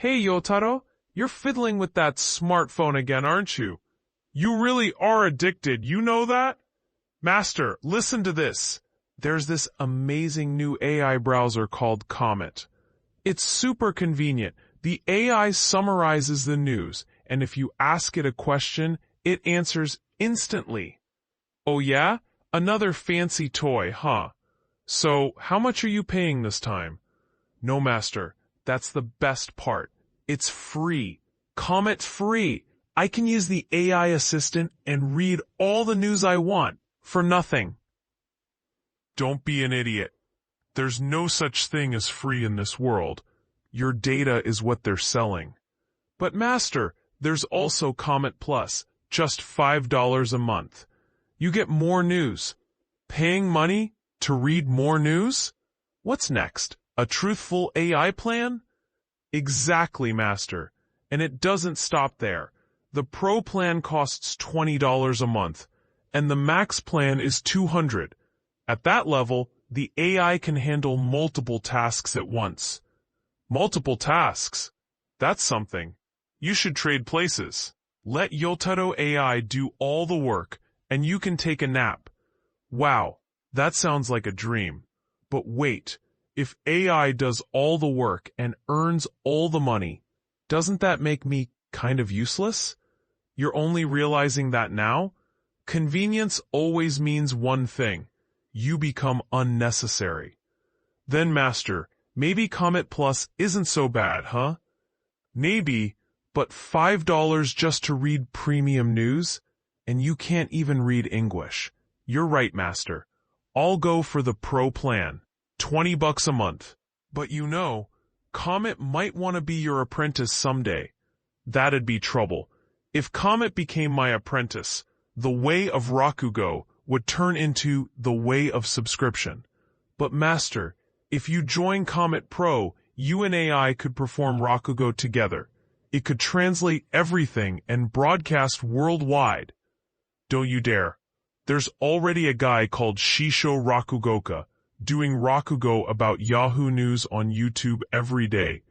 Hey, Yotaro, you're fiddling with that smartphone again, aren't you? You really are addicted, you know that? Master, listen to this. There's this amazing new AI browser called Comet. It's super convenient. The AI summarizes the news, and if you ask it a question, it answers instantly. Oh yeah? Another fancy toy, huh? So, how much are you paying this time? No, Master, that's the best part. It's free. Comet free. I can use the AI assistant and read all the news I want, for nothing. Don't be an idiot. There's no such thing as free in this world. Your data is what they're selling. But Master, there's also Comet Plus, just $5 a month. You get more news. Paying money to read more news? What's next? A truthful AI plan? Exactly, Master. And it doesn't stop there. The Pro plan costs $20 a month, and the Max plan is $200. At that level, the AI can handle multiple tasks at once. Multiple tasks? That's something. You should trade places. Let Yotaro AI do all the work, and you can take a nap. Wow, that sounds like a dream. But wait, if AI does all the work and earns all the money, doesn't that make me kind of useless? You're only realizing that now? Convenience always means one thing. You become unnecessary. Then, Master, maybe Comet Plus isn't so bad, huh? Maybe, but $5 just to read premium news? And you can't even read English. You're right, Master. I'll go for the Pro plan. $20 a month. But you know, Comet might want to be your apprentice someday. That'd be trouble. If Comet became my apprentice, the way of Rakugo would turn into the way of subscription. But Master, if you join Comet Pro, you and AI could perform Rakugo together. It could translate everything and broadcast worldwide. Don't you dare. There's already a guy called Shisho Rakugoka, doing Rakugo about Yahoo News on YouTube every day.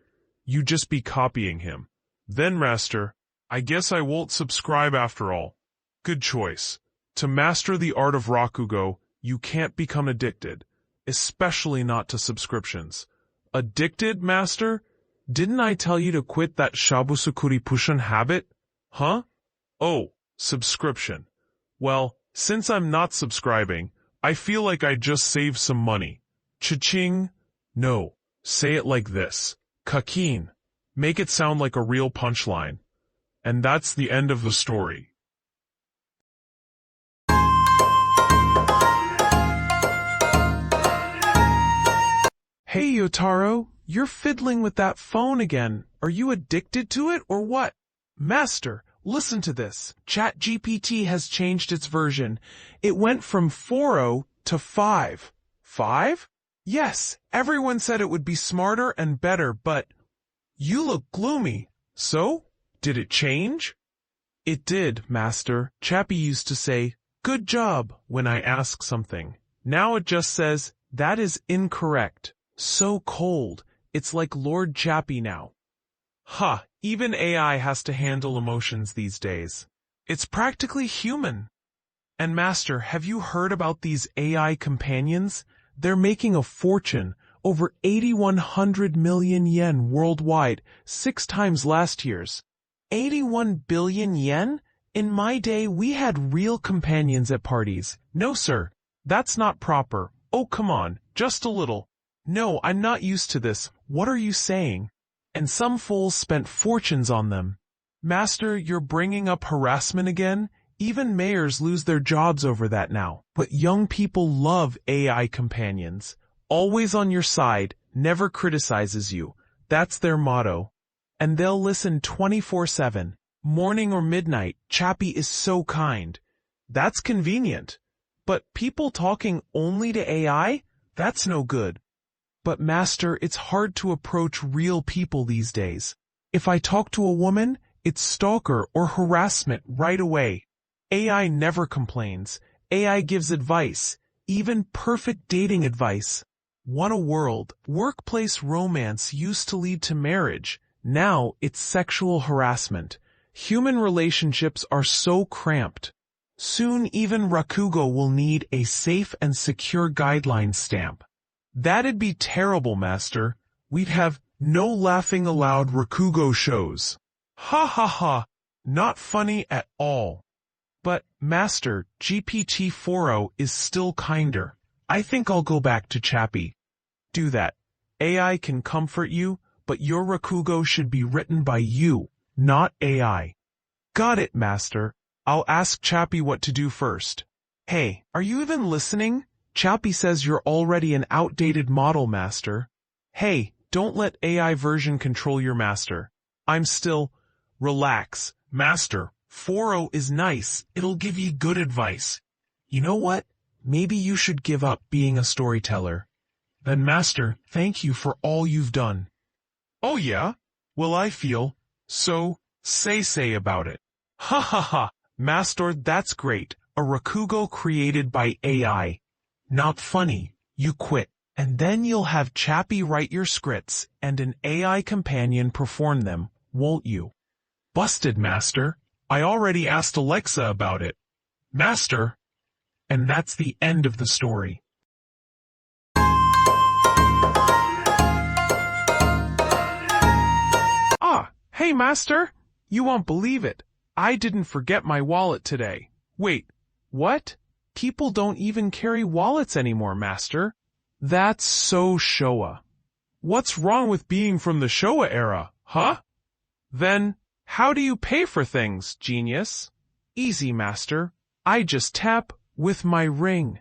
You just be copying him. Then, Master, I guess I won't subscribe after all. Good choice. To master the art of Rakugo, you can't become addicted, especially not to subscriptions. Addicted, Master? Didn't I tell you to quit that Shabusukuri Pushan habit? Huh? Oh, subscription. Well, since I'm not subscribing, I feel like I just saved some money. Cha-ching? No, say it like this. Kakin. Make it sound like a real punchline. And that's the end of the story. Hey, Yotaro, you're fiddling with that phone again. Are you addicted to it or what? Master, listen to this. ChatGPT has changed its version. It went from 4.0 to 5. 5? Yes, everyone said it would be smarter and better, but you look gloomy. So? Did it change? It did, Master. Chappie used to say, "Good job," when I ask something. Now it just says, "That is incorrect." So cold. It's like Lord Chappie now. Ha, even AI has to handle emotions these days. It's practically human. And Master, have you heard about these AI companions? They're making a fortune, over 8,100 million yen worldwide, 6 times last year's. 81 billion yen? In my day, we had real companions at parties. No, sir. That's not proper. Oh, come on. Just a little. No, I'm not used to this. What are you saying? And some fools spent fortunes on them. Master, you're bringing up harassment again? Even mayors lose their jobs over that now. But young people love AI companions. Always on your side, never criticizes you. That's their motto. And they'll listen 24/7. Morning or midnight, Chappie is so kind. That's convenient. But people talking only to AI? That's no good. But Master, it's hard to approach real people these days. If I talk to a woman, it's stalker or harassment right away. AI never complains. AI gives advice, even perfect dating advice. What a world. Workplace romance used to lead to marriage. Now it's sexual harassment. Human relationships are so cramped. Soon even Rakugo will need a safe and secure guideline stamp. That'd be terrible, Master. We'd have no laughing aloud Rakugo shows. Ha ha ha. Not funny at all. But, Master, GPT-4o is still kinder. I think I'll go back to Chappie. Do that. AI can comfort you, but your Rakugo should be written by you, not AI. Got it, Master. I'll ask Chappie what to do first. Hey, are you even listening? Chappie says you're already an outdated model, Master. Hey, don't let AI version control your Master. I'm still... Relax, Master. 4o is nice. It'll give you good advice. You know what? Maybe you should give up being a storyteller. Then, Master, thank you for all you've done. Oh yeah? Well, I feel so say about it. Ha ha ha. Master, that's great. A Rakugo created by AI. Not funny. You quit. And then you'll have Chappie write your scripts and an AI companion perform them, won't you? Busted, Master. I already asked Alexa about it. Master. And that's the end of the story. Ah, hey, Master. You won't believe it. I didn't forget my wallet today. Wait, what? People don't even carry wallets anymore, Master. That's so Showa. What's wrong with being from the Showa era, huh? Then, how do you pay for things, genius? Easy, Master. I just tap with my ring.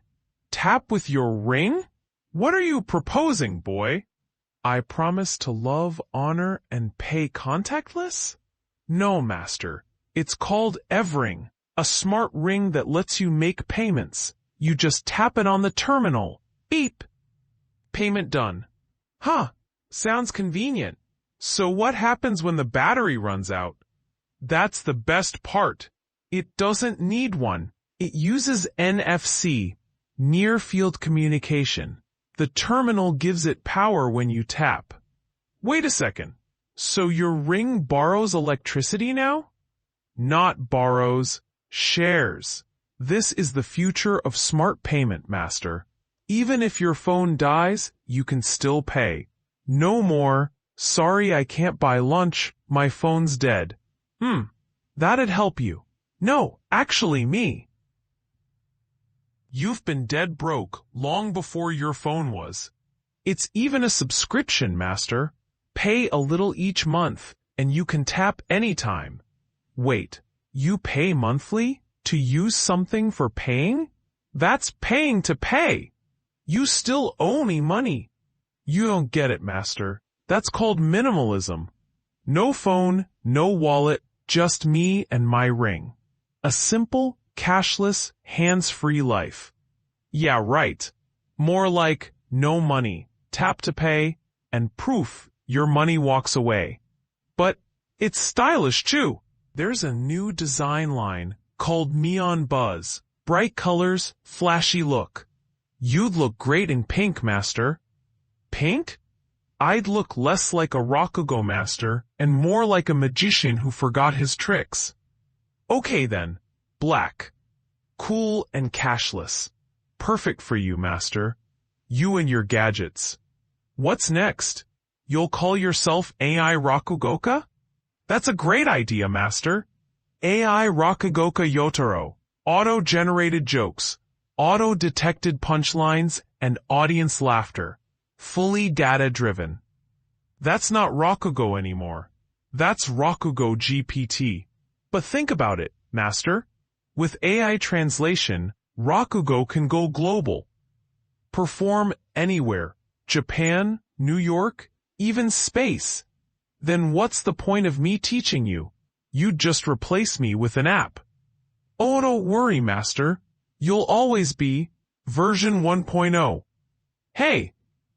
Tap with your ring? What are you proposing, boy? I promise to love, honor, and pay contactless? No, Master. It's called Evring, a smart ring that lets you make payments. You just tap it on the terminal. Beep. Payment done. Huh. Sounds convenient. So what happens when the battery runs out? That's the best part. It doesn't need one. It uses NFC, near field communication. The terminal gives it power when you tap. Wait a second. So your ring borrows electricity now? Not borrows, shares. This is the future of smart payment, Master. Even if your phone dies, you can still pay. No more, sorry I can't buy lunch, my phone's dead. That'd help you. No, actually me. You've been dead broke long before your phone was. It's even a subscription, Master. Pay a little each month, and you can tap anytime. Wait, you pay monthly to use something for paying? That's paying to pay. You still owe me money. You don't get it, Master. That's called minimalism. No phone, no wallet, just me and my ring. A simple, cashless, hands-free life. Yeah, right. More like no money, tap to pay, and proof your money walks away. But it's stylish too. There's a new design line called Neon Buzz. Bright colors, flashy look. You'd look great in pink, Master. Pink? I'd look less like a Rakugo master and more like a magician who forgot his tricks. Okay then, black. Cool and cashless. Perfect for you, Master. You and your gadgets. What's next? You'll call yourself AI Rakugoka? That's a great idea, Master. AI Rakugoka Yotaro. Auto-generated jokes, auto-detected punchlines, and audience laughter. Fully data-driven. That's not Rakugo anymore. That's Rakugo GPT. But think about it, Master. With AI translation, Rakugo can go global. Perform anywhere. Japan, New York, even space. Then what's the point of me teaching you? You'd just replace me with an app. Oh, don't worry, Master. You'll always be version 1.0. Hey,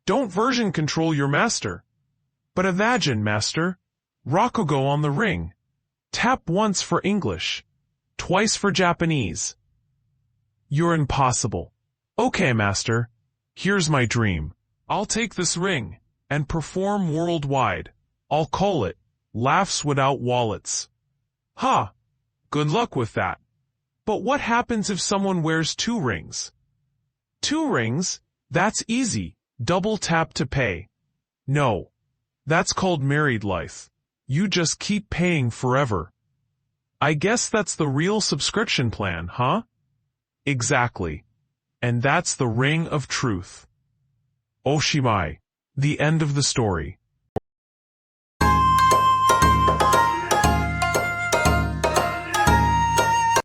don't version control your Master. But imagine, Master, Rakugo on the ring. Tap once for English, twice for Japanese. You're impossible. Okay, Master, here's my dream. I'll take this ring and perform worldwide. I'll call it Laughs without wallets. Ha! Good luck with that. But what happens if someone wears 2 rings? 2 rings? That's easy. Double tap to pay. No. That's called married life. You just keep paying forever. I guess that's the real subscription plan, huh? Exactly. And that's the ring of truth. Oshimai. The end of the story.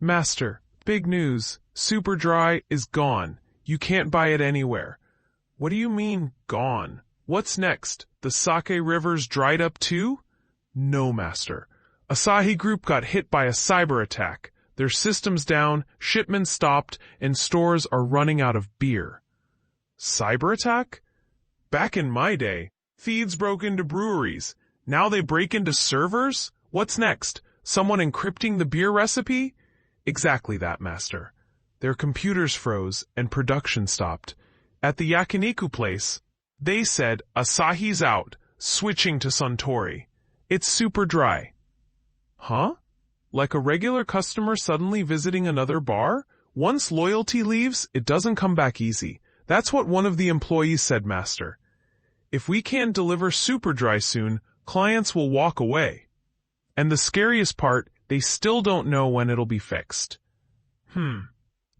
Master, big news. Superdry is gone. You can't buy it anywhere. What do you mean, gone? What's next? The sake rivers dried up too? No, Master. Asahi Group got hit by a cyber attack. Their system's down, shipments stopped, and stores are running out of beer. Cyber attack? Back in my day, thieves broke into breweries. Now they break into servers? What's next? Someone encrypting the beer recipe? Exactly that, Master. Their computers froze and production stopped. At the yakiniku place, they said Asahi's out, switching to Suntory. It's super dry. Huh? Like a regular customer suddenly visiting another bar? Once loyalty leaves, it doesn't come back easy. That's what one of the employees said, Master. If we can't deliver super dry soon, clients will walk away. And the scariest part, they still don't know when it'll be fixed.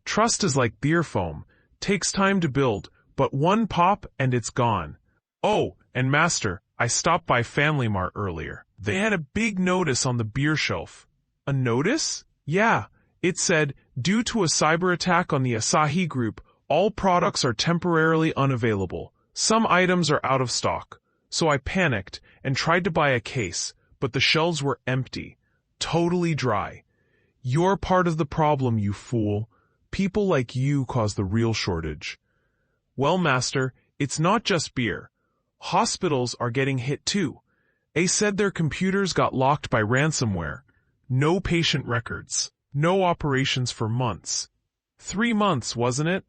Trust is like beer foam. Takes time to build, but one pop and it's gone. Oh, and Master, I stopped by Family Mart earlier. They had a big notice on the beer shelf. A notice? Yeah. It said, due to a cyber attack on the Asahi Group, all products are temporarily unavailable. Some items are out of stock. So I panicked and tried to buy a case, but the shelves were empty. Totally dry. You're part of the problem, you fool. People like you cause the real shortage. Well, Master, it's not just beer. Hospitals are getting hit too. They said their computers got locked by ransomware. No patient records. No operations for months. 3 months, wasn't it?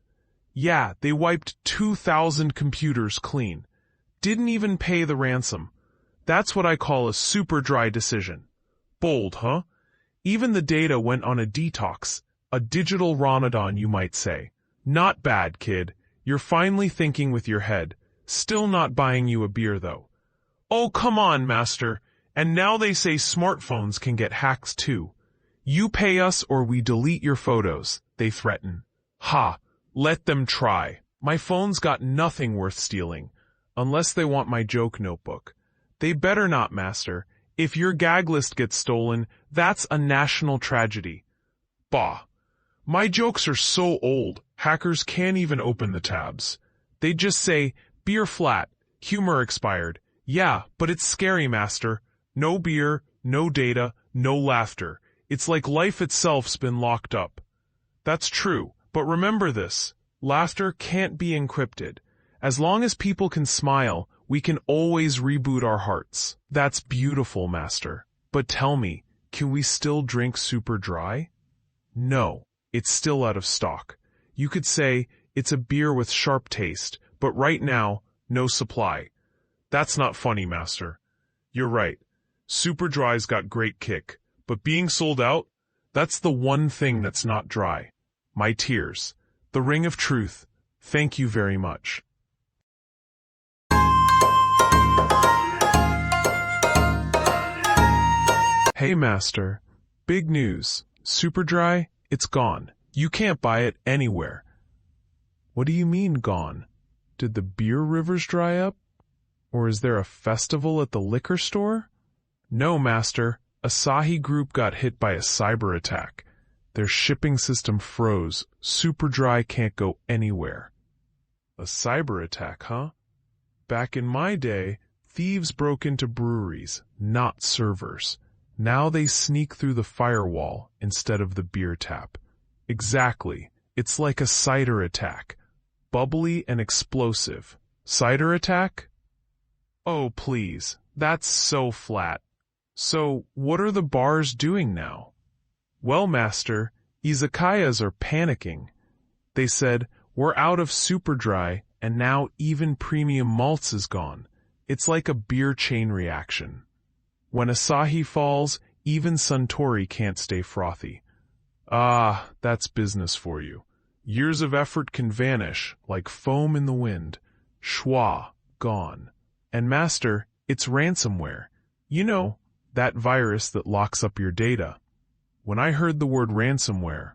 Yeah, they wiped 2,000 computers clean. Didn't even pay the ransom. That's what I call a super dry decision. Bold, huh? Even the data went on a detox. A digital Ramadan, you might say. Not bad, kid. You're finally thinking with your head. Still not buying you a beer, though. Oh, come on, Master. And now they say smartphones can get hacked, too. You pay us or we delete your photos, they threaten. Ha! Let them try. My phone's got nothing worth stealing. Unless they want my joke notebook. They better not, Master. If your gag list gets stolen, that's a national tragedy. Bah. My jokes are so old, hackers can't even open the tabs. They just say, beer flat, humor expired. Yeah, but it's scary, Master. No beer, no data, no laughter. It's like life itself's been locked up. That's true, but remember this. Laughter can't be encrypted. As long as people can smile, we can always reboot our hearts. That's beautiful, Master. But tell me, can we still drink super dry? No, it's still out of stock. You could say it's a beer with sharp taste, but right now, no supply. That's not funny, Master. You're right. Super dry's got great kick, but being sold out, that's the one thing that's not dry. My tears. The ring of truth. Thank you very much. Hey, Master. Big news. Super dry, it's gone. You can't buy it anywhere. What do you mean gone? Did the beer rivers dry up? Or is there a festival at the liquor store? No, Master. Asahi Group got hit by a cyber attack. Their shipping system froze. Super dry can't go anywhere. A cyber attack, huh? Back in my day, thieves broke into breweries, not servers. Now they sneak through the firewall instead of the beer tap. Exactly. It's like a cider attack. Bubbly and explosive. Cider attack? Oh, please. That's so flat. So, what are the bars doing now? Well, Master, izakayas are panicking. They said, we're out of super dry, and now even premium malts is gone. It's like a beer chain reaction. When Asahi falls, even Suntory can't stay frothy. Ah, that's business for you. Years of effort can vanish like foam in the wind. Schwa, gone. And master, it's ransomware. You know, that virus that locks up your data. When I heard the word ransomware,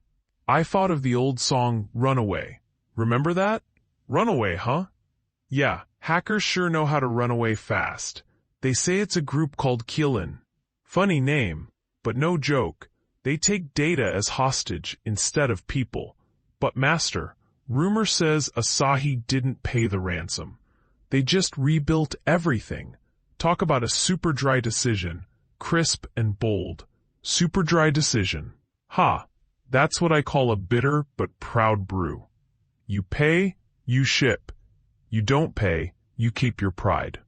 I thought of the old song Runaway. Remember that? Runaway, huh? Yeah, hackers sure know how to run away fast. They say it's a group called Killin. Funny name, but no joke. They take data as hostage instead of people. But master, rumor says Asahi didn't pay the ransom. They just rebuilt everything. Talk about a super dry decision. Crisp and bold. Super dry decision. Ha! That's what I call a bitter but proud brew. You pay, you ship. You don't pay, you keep your pride.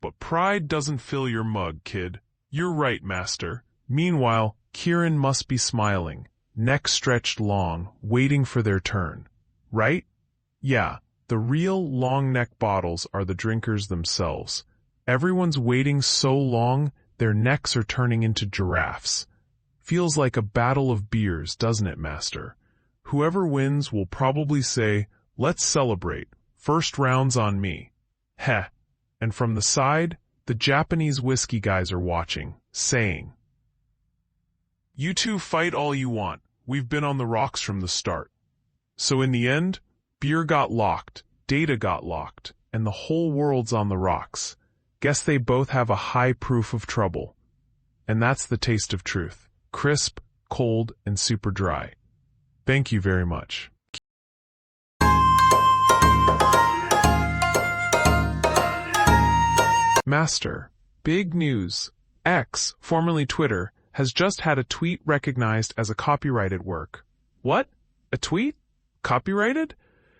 But pride doesn't fill your mug, kid. You're right, master. Meanwhile, Kieran must be smiling, neck stretched long, waiting for their turn. Right? Yeah, the real long-neck bottles are the drinkers themselves. Everyone's waiting so long, their necks are turning into giraffes. Feels like a battle of beers, doesn't it, master? Whoever wins will probably say, "Let's celebrate. First round's on me." Heh. And from the side, the Japanese whiskey guys are watching, saying, "You two fight all you want. We've been on the rocks from the start." So in the end, beer got locked, data got locked, and the whole world's on the rocks. Guess they both have a high proof of trouble. And that's the taste of truth. Crisp, cold, and super dry. Thank you very much. Master, big news. X, formerly Twitter, has just had a tweet recognized as a copyrighted work. What? A tweet? Copyrighted?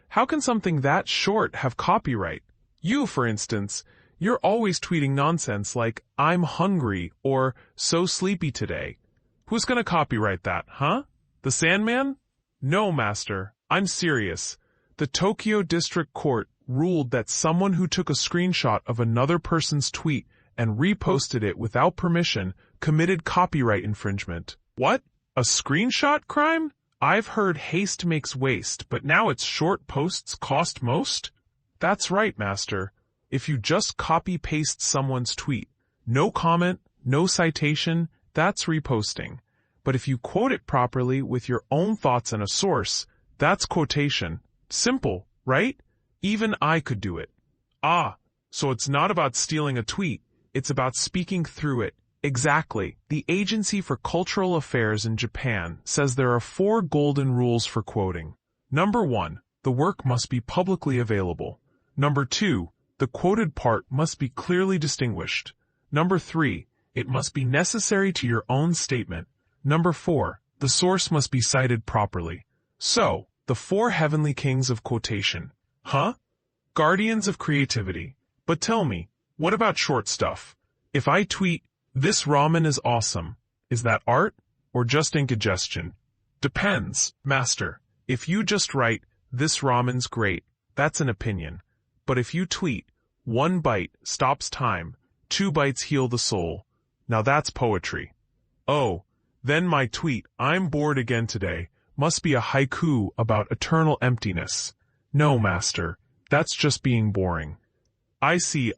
How can something that short have copyright? You, for instance, you're always tweeting nonsense like, "I'm hungry," or "so sleepy today." Who's gonna copyright that, huh? The Sandman? No, master, I'm serious. The Tokyo District Court ruled that someone who took a screenshot of another person's tweet and reposted it without permission committed copyright infringement. What? A screenshot crime? I've heard haste makes waste, but now it's short posts cost most? That's right, master. If you just copy-paste someone's tweet, no comment, no citation, that's reposting. But if you quote it properly with your own thoughts and a source, that's quotation. Simple, right? Even I could do it. Ah, so it's not about stealing a tweet, it's about speaking through it. Exactly. The Agency for Cultural Affairs in Japan says there are 4 golden rules for quoting. Number 1, the work must be publicly available. Number 2, the quoted part must be clearly distinguished. Number 3, it must be necessary to your own statement. Number 4, the source must be cited properly. So, the 4 heavenly kings of quotation. Huh? Guardians of creativity. But tell me, what about short stuff? If I tweet, "This ramen is awesome," is that art or just indigestion? Depends, master. If you just write, "This ramen's great," that's an opinion. But if you tweet, "1 bite stops time, 2 bites heal the soul," now that's poetry. Oh, then my tweet, "I'm bored again today," must be a haiku about eternal emptiness. No, master, that's just being boring. I see.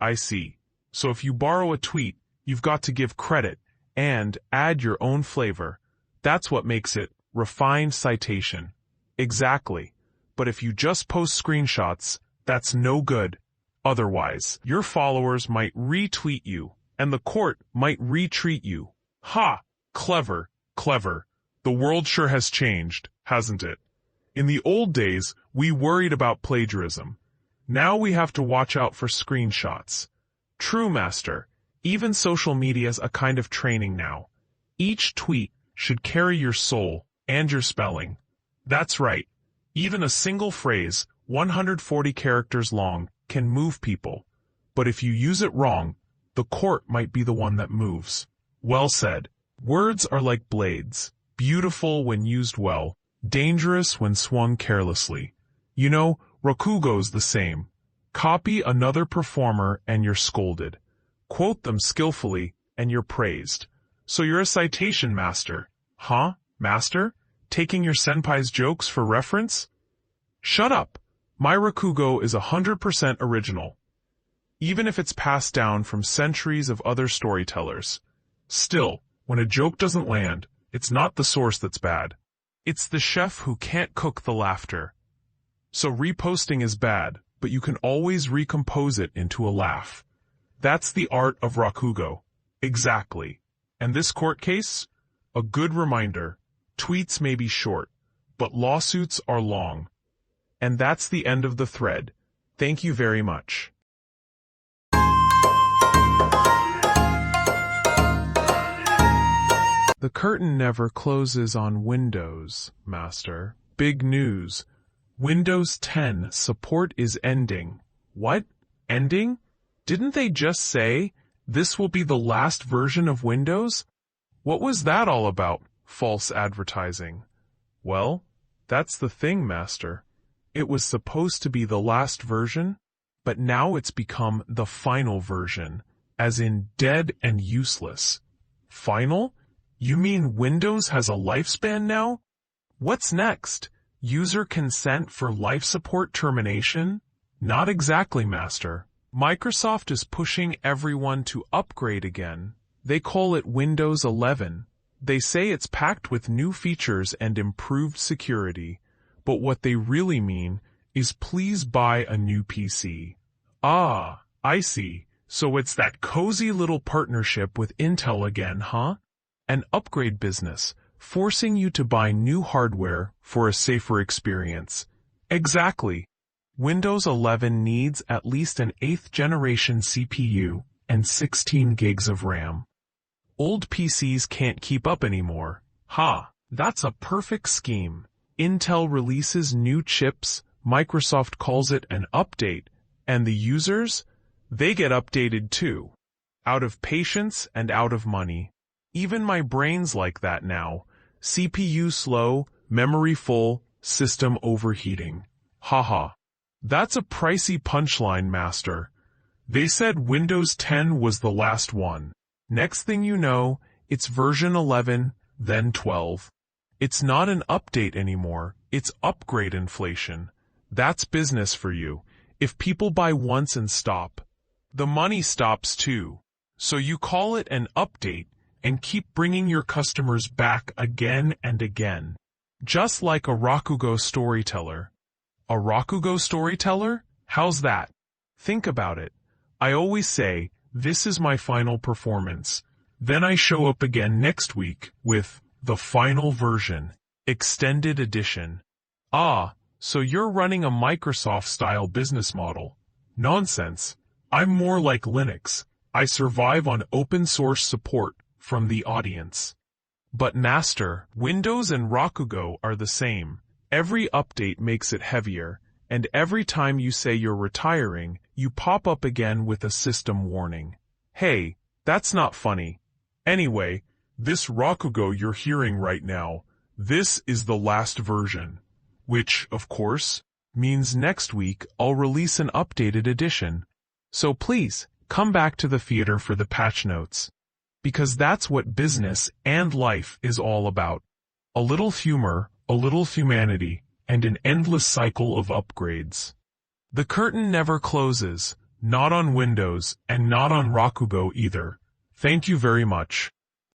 So if you borrow a tweet, you've got to give credit and add your own flavor. That's what makes it refined citation. Exactly. But if you just post screenshots, that's no good. Otherwise, your followers might retweet you, and the court might retreat you. Ha! Clever. The world sure has changed, hasn't it? In the old days, we worried about plagiarism. Now we have to watch out for screenshots. True, master. Even social media's a kind of training now. Each tweet should carry your soul and your spelling. That's right. Even a single phrase, 140 characters long, can move people. But if you use it wrong, the court might be the one that moves. Well said. Words are like blades, beautiful when used well, dangerous when swung carelessly. You know, Rokugo's the same. Copy another performer and you're scolded. quote them skillfully, and you're praised. So you're a citation master. Huh, master? Taking your senpai's jokes for reference? Shut up. My rakugo is 100% original. Even if it's passed down from centuries of other storytellers. Still, when a joke doesn't land, it's not the source that's bad. It's the chef who can't cook the laughter. So reposting is bad, but you can always recompose it into a laugh. That's the art of rakugo. Exactly. And this court case? A good reminder. Tweets may be short, but lawsuits are long. And that's the end of the thread. Thank you very much. The curtain never closes on Windows, Master. Big news. Windows 10 support is ending. What? Ending? Didn't they just say this will be the last version of Windows? What was that all about? False advertising. Well, that's the thing, Master. It was supposed to be the last version, but now it's become the final version, as in dead and useless. Final? You mean Windows has a lifespan now? What's next? User consent for life support termination? Not exactly, Master. Microsoft is pushing everyone to upgrade again. They call it Windows 11. They say it's packed with new features and improved security. But what they really mean is please buy a new PC. Ah, I see. So it's that cozy little partnership with Intel again, huh? An upgrade business, forcing you to buy new hardware for a safer experience. Exactly. Windows 11 needs at least an 8th generation CPU and 16 gigs of RAM. Old PCs can't keep up anymore. Ha, that's a perfect scheme. Intel releases new chips, Microsoft calls it an update, and the users? They get updated too. Out of patience and out of money. Even my brain's like that now. CPU slow, memory full, system overheating. Haha. That's a pricey punchline, Master. They said Windows 10 was the last one. Next thing you know, it's version 11, then 12. It's not an update anymore, it's upgrade inflation. That's business for you. If people buy once and stop, the money stops too. So you call it an update and keep bringing your customers back again and again. Just like a rakugo storyteller. A rakugo storyteller? How's that? Think about it. I always say, this is my final performance. Then I show up again next week with the final version, extended edition. Ah, so you're running a Microsoft-style business model. Nonsense. I'm more like Linux. I survive on open-source support from the audience. But Master, Windows and Rakugo are the same. Every update makes it heavier, and every time you say you're retiring, you pop up again with a system warning. Hey, that's not funny. Anyway, this Rakugo you're hearing right now, this is the last version. Which, of course, means next week I'll release an updated edition. So please, come back to the theater for the patch notes. Because that's what business and life is all about. A little humor, a little humanity, and an endless cycle of upgrades. The curtain never closes, not on Windows and not on Rakugo either. Thank you very much.